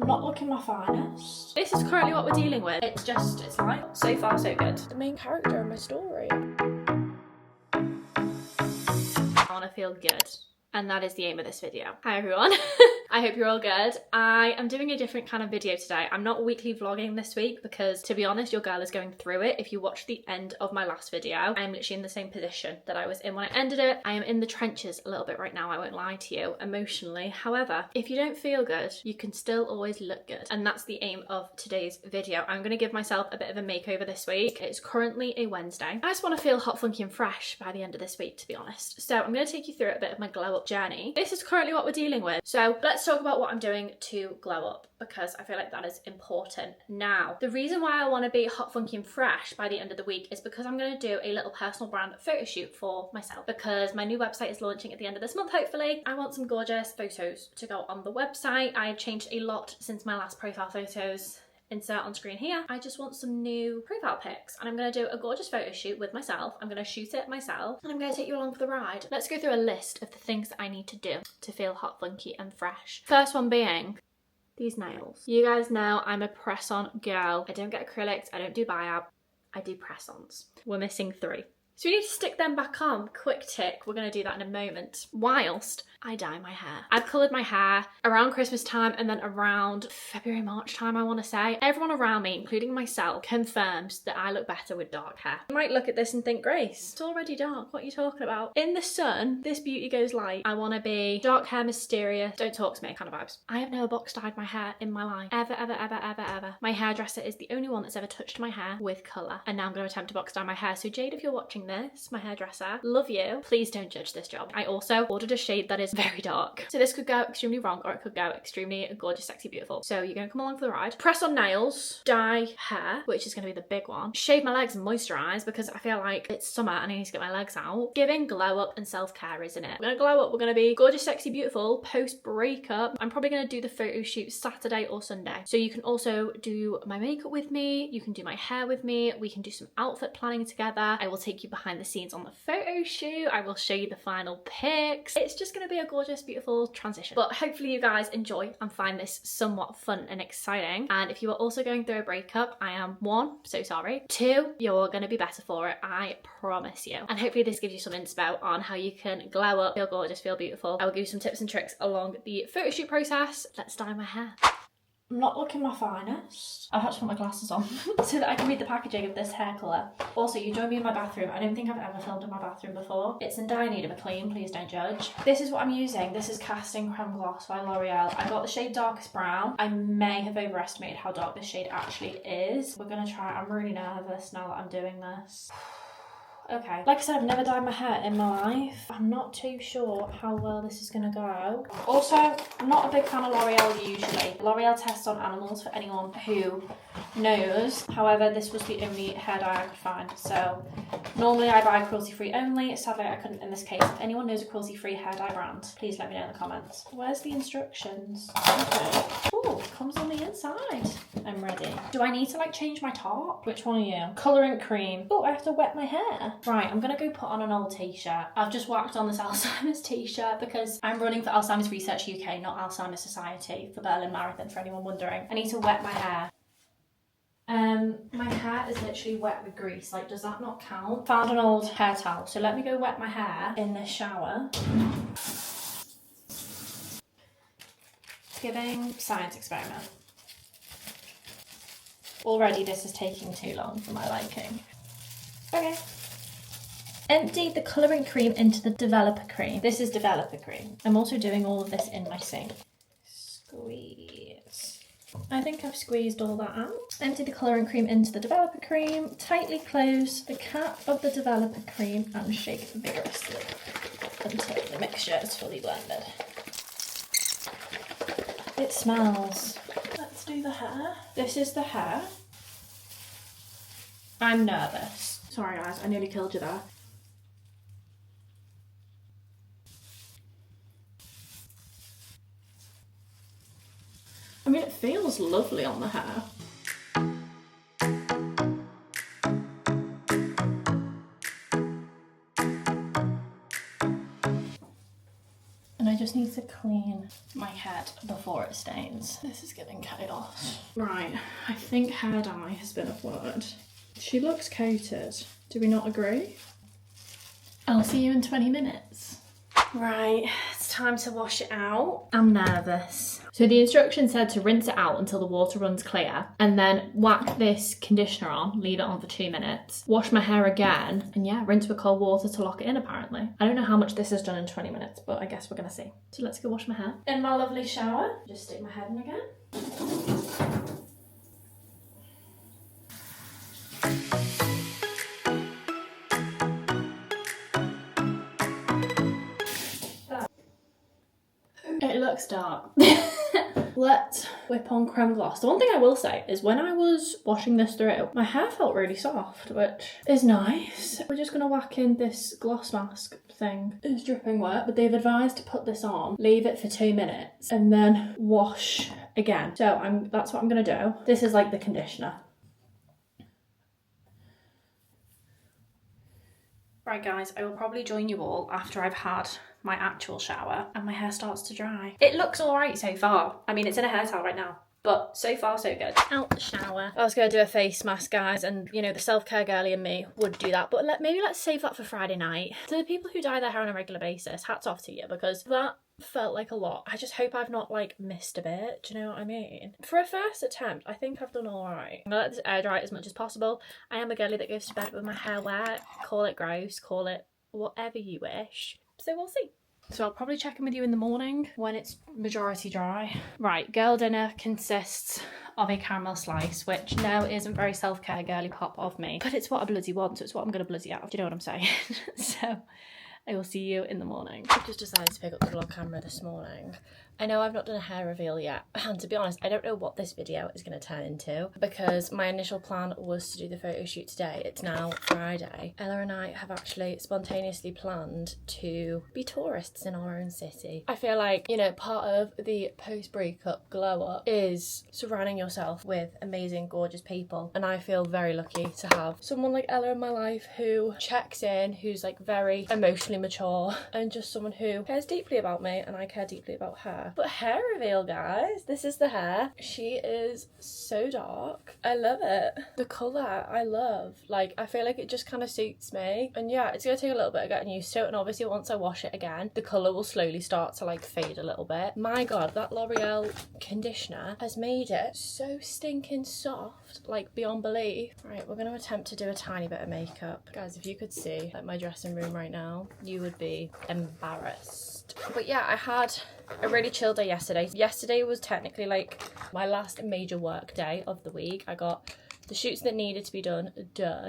I'm not looking my finest. This is currently what we're dealing with. It's like, so far so good. The main character in my story. I want to feel good. And that is the aim of this video. Hi everyone. I hope you're all good. I am doing a different kind of video today. I'm not weekly vlogging this week because, to be honest, your girl is going through it. If you watched the end of my last video, I'm literally in the same position that I was in when I ended it. I am in the trenches a little bit right now, I won't lie to you, emotionally. However, if you don't feel good, you can still always look good. And that's the aim of today's video. I'm gonna give myself a bit of a makeover this week. It's currently a Wednesday. I just wanna feel hot, funky and fresh by the end of this week, to be honest. So I'm gonna take you through a bit of my glow up journey. This is currently what we're dealing with. So let's talk about what I'm doing to glow up, because I feel like that is important. Now, the reason why I want to be hot, funky and fresh by the end of the week is because I'm going to do a little personal brand photo shoot for myself, because my new website is launching at the end of this month, hopefully. I want some gorgeous photos to go on the website. I have changed a lot since my last profile photos. Insert on screen here. I just want some new profile pics, and I'm going to do a gorgeous photo shoot with myself. I'm going to shoot it myself, and I'm going to take you along for the ride. Let's go through a list of the things that I need to do to feel hot, funky and fresh. First one being these nails. You guys know I'm a press-on girl. I don't get acrylics, I don't do biab, I do press-ons. We're missing 3. So we need to stick them back on. Quick tick, we're going to do that in a moment. Whilst I dye my hair. I've coloured my hair around Christmas time and then around February, March time, I want to say. Everyone around me, including myself, confirms that I look better with dark hair. You might look at this and think, Grace, it's already dark. What are you talking about? In the sun, this beauty goes light. I want to be dark hair, mysterious, don't talk to me kind of vibes. I have never box dyed my hair in my life. Ever, ever, ever, ever, ever. My hairdresser is the only one that's ever touched my hair with colour. And now I'm going to attempt to box dye my hair. So Jade, if you're watching this, my hairdresser, love you. Please don't judge this job. I also ordered a shade that is very dark. So this could go extremely wrong, or it could go extremely gorgeous, sexy, beautiful. So you're gonna come along for the ride. Press on nails, dye hair, which is gonna be the big one. Shave my legs and moisturize, because I feel like it's summer and I need to get my legs out. Giving glow up and self-care, isn't it? We're gonna glow up, we're gonna be gorgeous, sexy, beautiful, post breakup. I'm probably gonna do the photo shoot Saturday or Sunday. So you can also do my makeup with me, you can do my hair with me, we can do some outfit planning together. I will take you behind the scenes on the photo shoot, I will show you the final pics. It's just gonna be a gorgeous, beautiful transition. But hopefully you guys enjoy and find this somewhat fun and exciting. And if you are also going through a breakup, I am 1, so sorry. 2, you're gonna be better for it, I promise you. And hopefully this gives you some inspo on how you can glow up, feel gorgeous, feel beautiful. I will give you some tips and tricks along the photo shoot process. Let's dye my hair. I'm not looking my finest. I've had to put my glasses on so that I can read the packaging of this hair colour. Also, you joined me in my bathroom. I don't think I've ever filmed in my bathroom before. It's in dye need of a clean, please don't judge. This is what I'm using. This is Casting Creme Gloss by L'Oreal. I got the shade Darkest Brown. I may have overestimated how dark this shade actually is. We're gonna try. I'm really nervous now that I'm doing this. Okay, like I said, I've never dyed my hair in my life. I'm not too sure how well this is gonna go. Also, I'm not a big fan of L'Oreal usually. L'Oreal tests on animals for anyone who knows. However, this was the only hair dye I could find. So normally I buy cruelty-free only. Sadly, I couldn't in this case. If anyone knows a cruelty-free hair dye brand, please let me know in the comments. Where's the instructions? Okay. Oh, it comes on the inside. I'm ready. Do I need to like change my top? Which one are you? Colouring cream. Oh, I have to wet my hair. Right, I'm gonna go put on an old t-shirt. I've just whacked on this Alzheimer's t-shirt because I'm running for Alzheimer's Research UK, not Alzheimer's Society, for Berlin Marathon, for anyone wondering. I need to wet my hair. My hair is literally wet with grease. Like, does that not count? Found an old hair towel, so let me go wet my hair in this shower. Giving science experiment. Already this is taking too long for my liking. Okay. Empty the colouring cream into the developer cream. This is developer cream. I'm also doing all of this in my sink. Squeeze. I think I've squeezed all that out. Empty the colouring cream into the developer cream. Tightly close the cap of the developer cream and shake vigorously until the mixture is fully blended. It smells. Let's do the hair. This is the hair. I'm nervous. Sorry guys, I nearly killed you there. I mean, it feels lovely on the hair. And I just need to clean my head before it stains. This is getting chaos. Right, I think hair dye has been applied. She looks coated. Do we not agree? I'll see you in 20 minutes. Right, it's time to wash it out. I'm nervous. So the instruction said to rinse it out until the water runs clear and then whack this conditioner on, leave it on for 2 minutes, wash my hair again, and yeah, rinse with cold water to lock it in apparently. I don't know how much this has done in 20 minutes, but I guess we're gonna see. So let's go wash my hair. In my lovely shower, just stick my head in again. It looks dark. Let's whip on creme gloss. The one thing I will say is when I was washing this through, my hair felt really soft, which is nice. We're just gonna whack in this gloss mask thing. It's dripping wet, but they've advised to put this on, leave it for 2 minutes, and then wash again. So that's what I'm gonna do. This is like the conditioner. Right guys, I will probably join you all after I've had my actual shower and my hair starts to dry. It looks alright so far. I mean, it's in a hair towel right now, but so far so good. Out the shower. I was gonna do a face mask, guys, and you know, the self-care girly in me would do that, but maybe let's save that for Friday night. To the people who dye their hair on a regular basis, hats off to you, because that felt like a lot. I just hope I've not like missed a bit, do you know what I mean? For a first attempt, I think I've done alright. I'm gonna let this air dry as much as possible. I am a girly that goes to bed with my hair wet. Call it gross, call it whatever you wish. So we'll see. So I'll probably check in with you in the morning when it's majority dry. Right, girl dinner consists of a caramel slice, which no isn't very self-care girly pop of me, but it's what I bloody want, so it's what I'm gonna bloody have. Do you know what I'm saying? So I will see you in the morning. I've just decided to pick up the vlog camera this morning. I know I've not done a hair reveal yet, and to be honest, I don't know what this video is going to turn into because my initial plan was to do the photo shoot today. It's now Friday. Ella and I have actually spontaneously planned to be tourists in our own city. I feel like, you know, part of the post-breakup glow up is surrounding yourself with amazing, gorgeous people, and I feel very lucky to have someone like Ella in my life who checks in, who's like very emotionally mature, and just someone who cares deeply about me and I care deeply about her. But hair reveal, guys. This is the hair. She is so dark. I love it. The colour, I love. Like, I feel like it just kind of suits me. And yeah, it's going to take a little bit of getting used to it. And obviously once I wash it again, the colour will slowly start to like fade a little bit. My God, that L'Oreal conditioner has made it so stinking soft, like beyond belief. Right, we're going to attempt to do a tiny bit of makeup. Guys, if you could see like my dressing room right now, you would be embarrassed. But yeah, I had a really chill day yesterday. Yesterday was technically like my last major work day of the week. I got the shoots that needed to be done.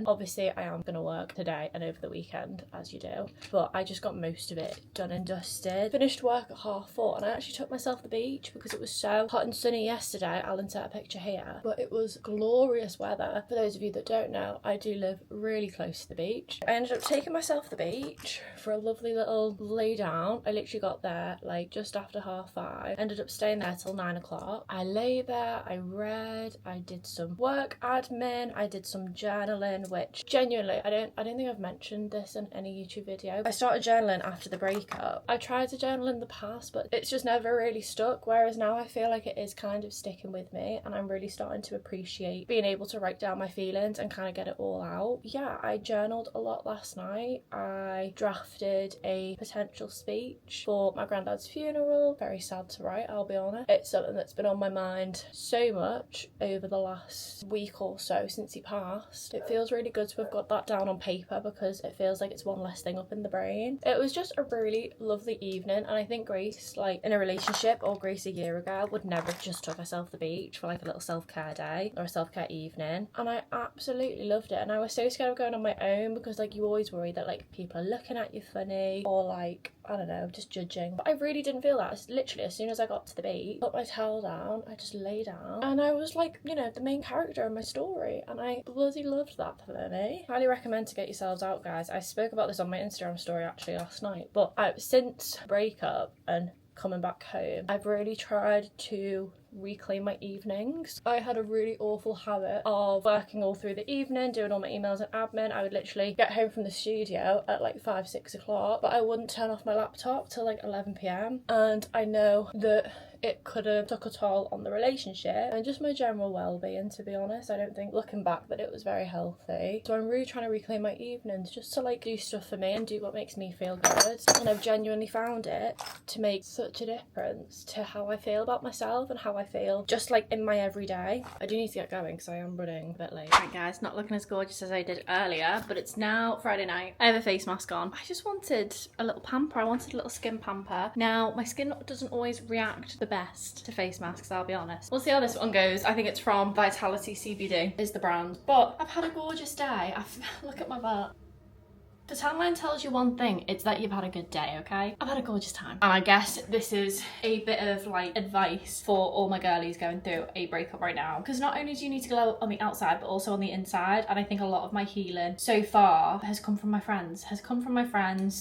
Obviously I am gonna work today and over the weekend, as you do, but I just got most of it done and dusted. Finished work at 4:30 and I actually took myself to the beach because it was so hot and sunny yesterday. I'll insert a picture here, but it was glorious weather. For those of you that don't know, I do live really close to the beach. I ended up taking myself to the beach for a lovely little lay down. I literally got there like just after 5:30, ended up staying there till 9 o'clock. I lay there, I read, I did some work admin, I did some journaling, which genuinely I don't think I've mentioned this in any YouTube video. I started journaling after the breakup. I tried to journal in the past, but it's just never really stuck, whereas now I feel like it is kind of sticking with me and I'm really starting to appreciate being able to write down my feelings and kind of get it all out. Yeah, I journaled a lot last night. I drafted a potential speech for my granddad's funeral. Very sad to write, I'll be honest. It's something that's been on my mind so much over the last week or so since he passed. It feels really good to have got that down on paper because it feels like it's one less thing up in the brain. It was just a really lovely evening, and I think Grace, like in a relationship, or Grace a year ago, would never have just took herself to the beach for like a little self-care day or a self-care evening, and I absolutely loved it. And I was so scared of going on my own because like you always worry that like people are looking at you funny or like, I don't know, just judging. But I really didn't feel that. Literally as soon as I got to the beach, put my towel down, I just lay down and I was like, you know, the main character in my story, and I bloody loved that for me. Highly recommend to get yourselves out, guys. I spoke about this on my Instagram story actually last night, but since breakup and coming back home, I've really tried to reclaim my evenings. I had a really awful habit of working all through the evening, doing all my emails and admin. I would literally get home from the studio at like 5-6 o'clock, but I wouldn't turn off my laptop till like 11 p.m. and I know that it could have took a toll on the relationship and just my general well-being, to be honest. I don't think, looking back, that it was very healthy. So I'm really trying to reclaim my evenings just to like do stuff for me and do what makes me feel good. And I've genuinely found it to make such a difference to how I feel about myself and how I feel just like in my everyday. I do need to get going because I am running a bit late. Right guys, not looking as gorgeous as I did earlier, but it's now Friday night. I have a face mask on. I just wanted a little pamper. I wanted a little skin pamper. Now, my skin doesn't always react the best to face masks, I'll be honest. We'll see how this one goes. I think it's from Vitality CBD is the brand. But I've had a gorgeous day. Look at my butt. The tan line tells you one thing, it's that you've had a good day, okay? I've had a gorgeous time. And I guess this is a bit of like advice for all my girlies going through a breakup right now. Because not only do you need to glow on the outside, but also on the inside. And I think a lot of my healing so far has come from my friends.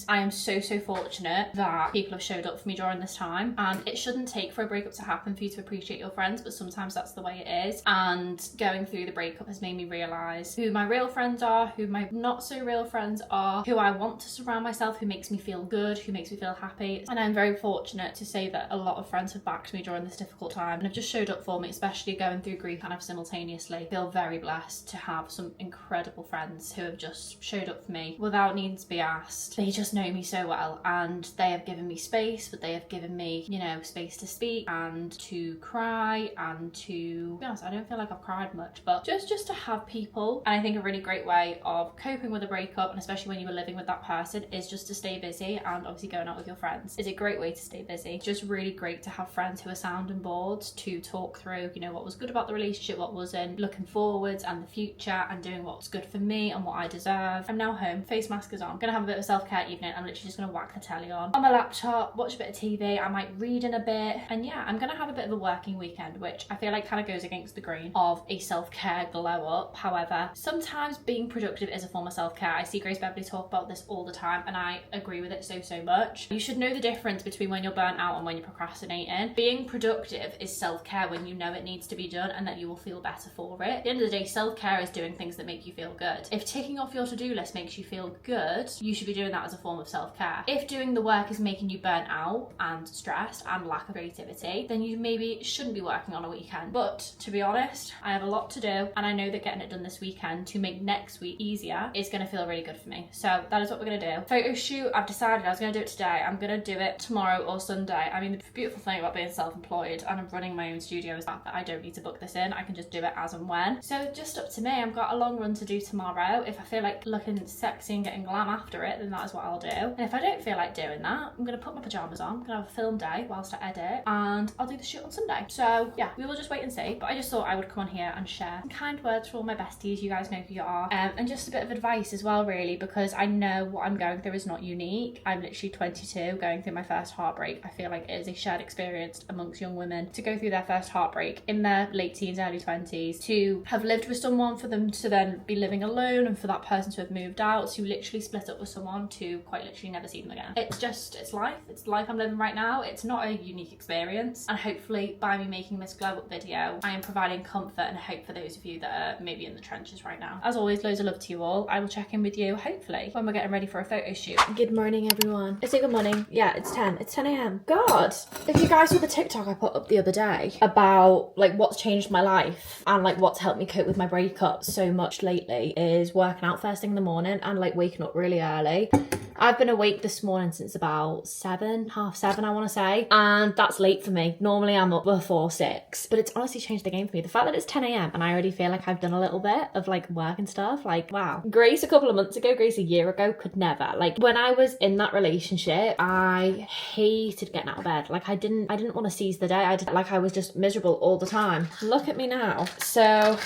I am so fortunate that people have showed up for me during this time. And it shouldn't take for a breakup to happen for you to appreciate your friends, but sometimes that's the way it is. And going through the breakup has made me realise who my real friends are, who my not so real friends are, who I want to surround myself, who makes me feel good, who makes me feel happy. And I'm very fortunate to say that a lot of friends have backed me during this difficult time and have just showed up for me, especially going through grief kind of simultaneously. I feel very blessed to have some incredible friends who have just showed up for me without needing to be asked. They just know me so well and they have given me space, but they have given me, you know, space to speak and to cry and to be honest, I don't feel like I've cried much, but just to have people. And I think a really great way of coping with a breakup, and especially when you were living with that person, is just to stay busy. And obviously going out with your friends is a great way to stay busy. Just really great to have friends who are sounding boards to talk through, you know, what was good about the relationship, what wasn't, looking forwards and the future, and doing what's good for me and what I deserve. I'm now home, face mask is on. I'm gonna have a bit of self-care evening. I'm literally just gonna whack the telly on my laptop, watch a bit of TV, I might read in a bit, and yeah, I'm gonna have a bit of a working weekend, which I feel like kind of goes against the grain of a self-care glow up. However, sometimes being productive is a form of self-care. I see Grace Beverly talk about this all the time and I agree with it so much. You should know the difference between when you're burnt out and when you're procrastinating. Being productive is self-care when you know it needs to be done and that you will feel better for it. At the end of the day, self-care is doing things that make you feel good. If ticking off your to-do list makes you feel good, you should be doing that as a form of self-care. If doing the work is making you burnt out and stressed and lack of creativity, then you maybe shouldn't be working on a weekend. But to be honest, I have a lot to do and I know that getting it done this weekend to make next week easier is going to feel really good for me. So that is what we're going to do. Photo shoot, I've decided I was going to do it today. I'm going to do it tomorrow or Sunday. I mean, the beautiful thing about being self-employed and I'm running my own studio is that I don't need to book this in. I can just do it as and when. So just up to me. I've got a long run to do tomorrow. If I feel like looking sexy and getting glam after it, then that is what I'll do. And if I don't feel like doing that, I'm going to put my pyjamas on. I'm going to have a film day whilst I edit and I'll do the shoot on Sunday. So yeah, we will just wait and see. But I just thought I would come on here and share some kind words for all my besties. You guys know who you are. And just a bit of advice as well, really, because I know what I'm going through is not unique. I'm literally 22 going through my first heartbreak. I feel like it is a shared experience amongst young women to go through their first heartbreak in their late teens, early 20s, to have lived with someone, for them to then be living alone, and for that person to have moved out, to literally split up with someone, to quite literally never see them again. It's life. It's the life I'm living right now. It's not a unique experience, and hopefully by me making this glow up video, I am providing comfort and hope for those of you that are maybe in the trenches right now. As always, loads of love to you all. I will check in with you hopefully when we're getting ready for a photo shoot. Good morning, everyone. Is it good morning? Yeah, it's 10 a.m. God, if you guys saw the TikTok I put up the other day about like what's changed my life and like what's helped me cope with my breakup so much lately, is working out first thing in the morning and like waking up really early. I've been awake this morning since about 7, half 7, I want to say, and that's late for me. Normally I'm up before 6, but it's honestly changed the game for me. The fact that it's 10 a.m. and I already feel like I've done a little bit of like work and stuff, like wow. Grace a couple of months ago, Grace a year ago could never. Like when I was in that relationship, I hated getting out of bed. Like I didn't want to seize the day. I was just miserable all the time. Look at me now. So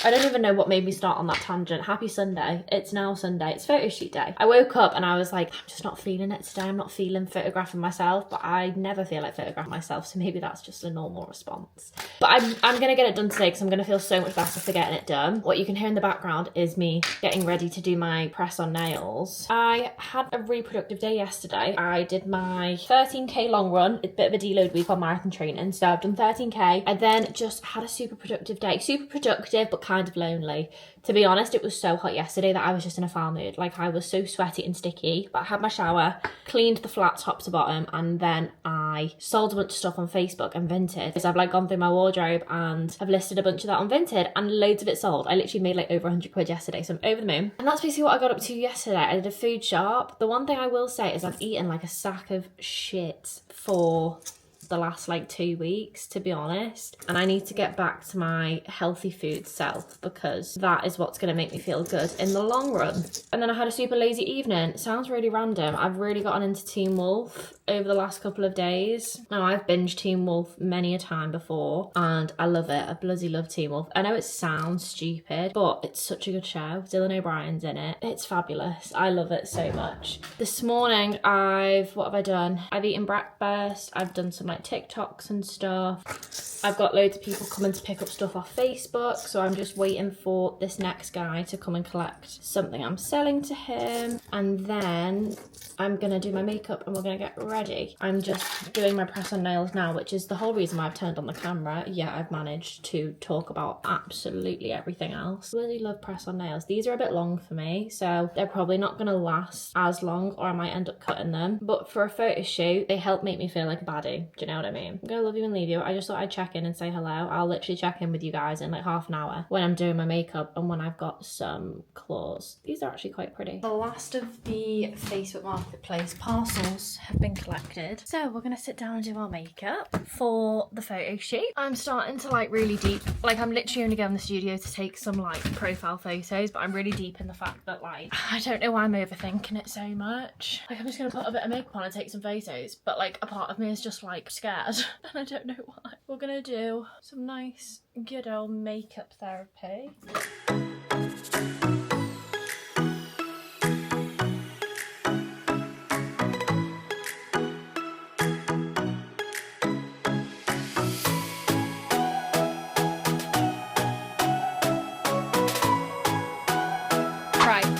I don't even know what made me start on that tangent. Happy Sunday. It's now Sunday. It's photo shoot day. I woke up and I was like, I'm just not feeling it today. I'm not feeling photographing myself, but I never feel like photographing myself, so maybe that's just a normal response. But I'm gonna get it done today because I'm gonna feel so much better for getting it done. What you can hear in the background is me getting ready to do my press on nails. I had a really productive day yesterday. I did my 13k long run. It's a bit of a deload week on marathon training, so I've done 13k. I then just had a super productive day. Super productive, but kind of lonely. To be honest, it was so hot yesterday that I was just in a foul mood. Like, I was so sweaty and sticky. But I had my shower, cleaned the flat top to bottom, and then I sold a bunch of stuff on Facebook and Vinted. Because I've like gone through my wardrobe and I've listed a bunch of that on Vinted, and loads of it sold. I literally made like over 100 quid yesterday, so I'm over the moon. And that's basically what I got up to yesterday. I did a food shop. The one thing I will say is I've eaten like a sack of shit for the last like 2 weeks, to be honest, and I need to get back to my healthy food self because that is what's going to make me feel good in the long run. And then I had a super lazy evening. It sounds really random. I've really gotten into Teen Wolf over the last couple of days. Now, I've binged Teen Wolf many a time before and I love it. I bloody love Teen Wolf. I know it sounds stupid, but it's such a good show. Dylan O'Brien's in it. It's fabulous. I love it so much. This morning what have I done? I've eaten breakfast. I've done some like TikToks and stuff. I've got loads of people coming to pick up stuff off Facebook, so I'm just waiting for this next guy to come and collect something I'm selling to him, and then I'm gonna do my makeup and we're gonna get ready. I'm just doing my press on nails now, which is the whole reason why I've turned on the camera. Yeah, I've managed to talk about absolutely everything else. I really love press on nails. These are a bit long for me, so they're probably not gonna last as long, or I might end up cutting them. But for a photo shoot, they help make me feel like a baddie. Do you know what I mean? I'm gonna love you and leave you. I just thought I'd check in and say hello. I'll literally check in with you guys in like half an hour when I'm doing my makeup and when I've got some claws. These are actually quite pretty. The last of the Facebook Marketplace parcels have been collected, so we're gonna sit down and do our makeup for the photo shoot. I'm starting to like really deep, like I'm literally only going to the studio to take some like profile photos, but I'm really deep in the fact that like I don't know why I'm overthinking it so much. Like, I'm just gonna put a bit of makeup on and take some photos, but like a part of me is just like scared and I don't know why. We're gonna do some nice good old makeup therapy.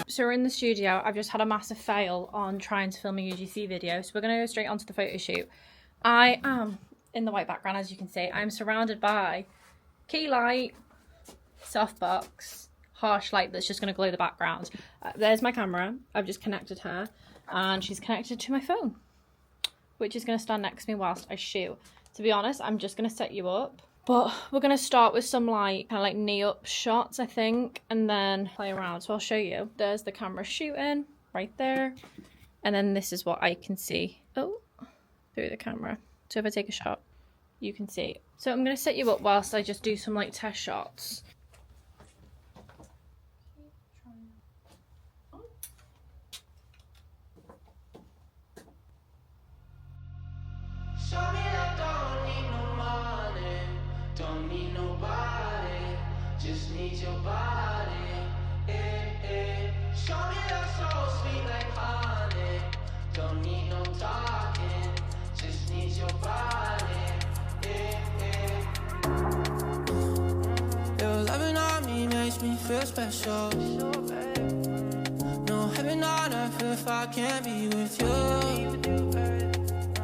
So we're in the studio. I've just had a massive fail on trying to film a UGC video, so we're going to go straight onto the photo shoot. I am in the white background, as you can see. I'm surrounded by key light, softbox, harsh light that's just going to glow the background. There's my camera. I've just connected her, and she's connected to my phone, which is going to stand next to me whilst I shoot. To be honest, I'm just going to set you up. But we're going to start with some like kind of like knee up shots, I think, and then play around. So I'll show you. There's the camera shooting right there. And then this is what I can see. Oh, through the camera. So if I take a shot, you can see. So I'm going to set you up whilst I just do some like test shots. Don't need nobody, just need your body. Show me that soul sweet like honey. Don't need no talking, just need your body. Your loving on me makes me feel special. No heaven on earth if I can't be with you.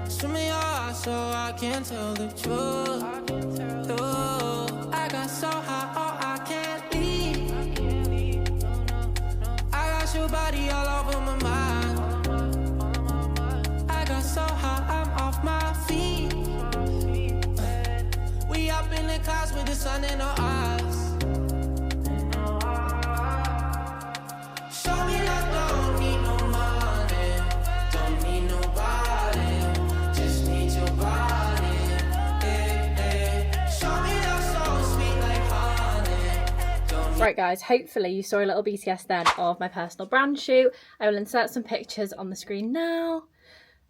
Swim in your eyes so I can tell the truth. I got so high, oh, I can't leave. I got your body all over my mind. I got so high, I'm off my feet. We up in the clouds with the sun in our eyes. Show me that don't need no money, don't need nobody, just need your body. Right guys, hopefully you saw a little BTS then of my personal brand shoot. I will insert some pictures on the screen now.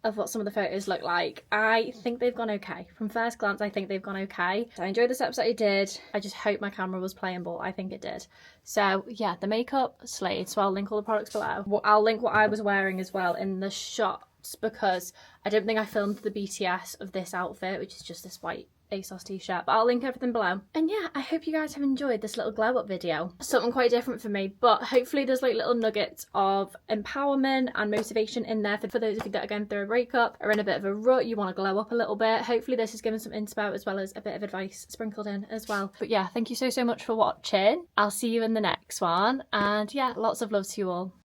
of what some of the photos look like. I think they've gone okay. From first glance, I think they've gone okay. So I enjoyed the steps that I did. I just hope my camera was playing ball. I think it did. So yeah, the makeup slayed. So I'll link all the products below. I'll link what I was wearing as well in the shots, because I don't think I filmed the BTS of this outfit, which is just this white ASOS t-shirt, but I'll link everything below. And yeah, I hope you guys have enjoyed this little glow up video. Something quite different for me, but hopefully there's like little nuggets of empowerment and motivation in there for those of you that are going through a breakup or in a bit of a rut, you want to glow up a little bit. Hopefully this has given some inspo as well as a bit of advice sprinkled in as well. But yeah, thank you so much for watching. I'll see you in the next one, and yeah, lots of love to you all.